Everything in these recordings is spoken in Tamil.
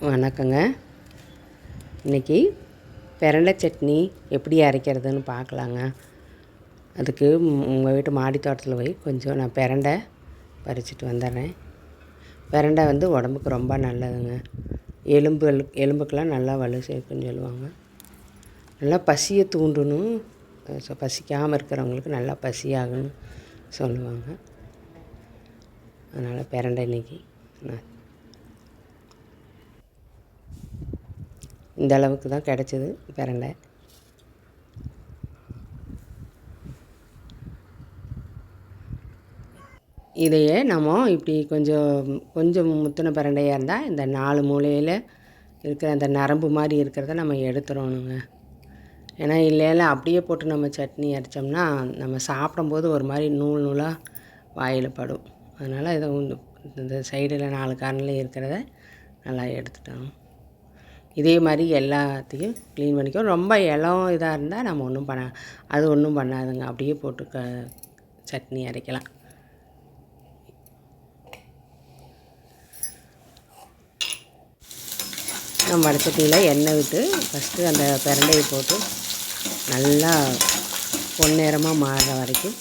வணக்கங்க. இன்றைக்கி பிரண்டை சட்னி எப்படி அரைக்கிறதுன்னு பார்க்கலாங்க. அதுக்கு உங்கள் வீட்டு மாடி தோட்டத்தில் போய் கொஞ்சம் நான் பிரண்டை பறிச்சிட்டு வந்துடுறேன். பிரண்டை உடம்புக்கு ரொம்ப நல்லதுங்க. எலும்புக்கெல்லாம் நல்லா வலு சேர்க்குன்னு சொல்லுவாங்க. நல்லா பசியை தூண்டணும், பசிக்காமல் இருக்கிறவங்களுக்கு நல்லா பசியாகுன்னு சொல்லுவாங்க. அதனால் பிரண்டை இன்றைக்கி நான் இந்த அளவுக்கு தான் கிடச்சிது பிரண்டை. இதையே நம்ம இப்படி கொஞ்சம் முத்தின பிரண்டையாக இருந்தால் இந்த 4 மூலையில் இருக்கிற அந்த நரம்பு மாதிரி இருக்கிறத நம்ம எடுத்துடணுங்க. ஏன்னா இல்லையில அப்படியே போட்டு நம்ம சட்னி அரைச்சோம்னா நம்ம சாப்பிடும்போது ஒரு மாதிரி நூல் நூலாக வாயில் படும். அதனால் இதை இந்த சைடில் 4 கார்னர்லேயும் இருக்கிறத நல்லா எடுத்துட்டோம். இதே மாதிரி எல்லாத்தையும் க்ளீன் பண்ணிக்கோ. ரொம்ப இளம் இதாக இருந்தால் நம்ம ஒன்றும் பண்ணாதுங்க. அப்படியே போட்டு சட்னி அரைக்கலாம். நம்ம வடச்சட்டியில் எண்ணெய் விட்டு ஃபஸ்ட்டு அந்த பிரண்டையை போட்டு நல்லா பொன்னிறமாக மாறுற வரைக்கும்,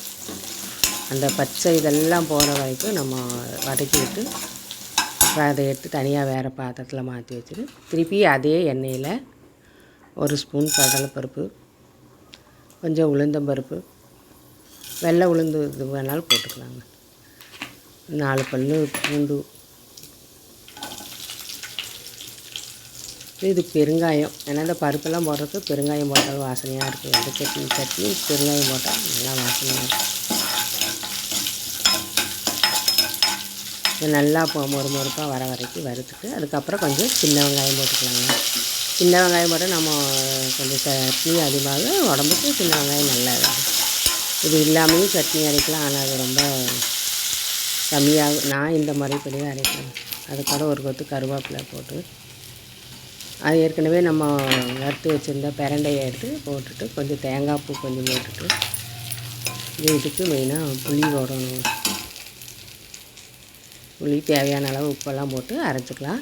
அந்த பச்சை இதெல்லாம் போகிற வரைக்கும் நம்ம வதக்கி விட்டு அப்புறம் அதை எடுத்து தனியாக வேறு பாத்திரத்தில் மாற்றி வச்சுட்டு திருப்பி அதே எண்ணெயில் 1 ஸ்பூன் கடலைப்பருப்பு, கொஞ்சம் உளுந்தம்பருப்பு, வெள்ளை உளுந்து இது வேணாலும் போட்டுக்கலாங்க, 4 பல் பூண்டு, இது பெருங்காயம். ஏன்னா இந்த பருப்பெல்லாம் போடுறதுக்கு பெருங்காயம் போட்டால் வாசனையாக இருக்குது. அந்த சட்னி பெருங்காயம் போட்டால் நல்லா வாசனையாக இருக்கும். இது நல்லா மொறுமொறுப்பாக வர வரைக்கும் வறுத்துட்டு அதுக்கப்புறம் கொஞ்சம் சின்ன வெங்காயம் போட்டுக்கலாங்க. சின்ன வெங்காயம் போட்டால் நம்ம கொஞ்சம் சட்னி அதிகமாக உடம்புக்கு சின்ன வெங்காயம் நல்லா இருக்கும். இது இல்லாமையும் சட்னி அரைக்கலாம், ஆனால் அது ரொம்ப கம்மியாகும். நான் இந்த முறைப்படி தான் அரைக்கிறேன். அதுக்கூட ஒரு கொத்து கருவேப்பிலை போட்டு அது ஏற்கனவே நம்ம வறுத்து வச்சுருந்த பிரண்டையை எடுத்து போட்டுட்டு கொஞ்சம் தேங்காய் பூ கொஞ்சம் போட்டுட்டு இதுக்கு மெயினாக புளி போடணும். புளி தேவையான அளவு உப்பெல்லாம் போட்டு அரைச்சிக்கலாம்.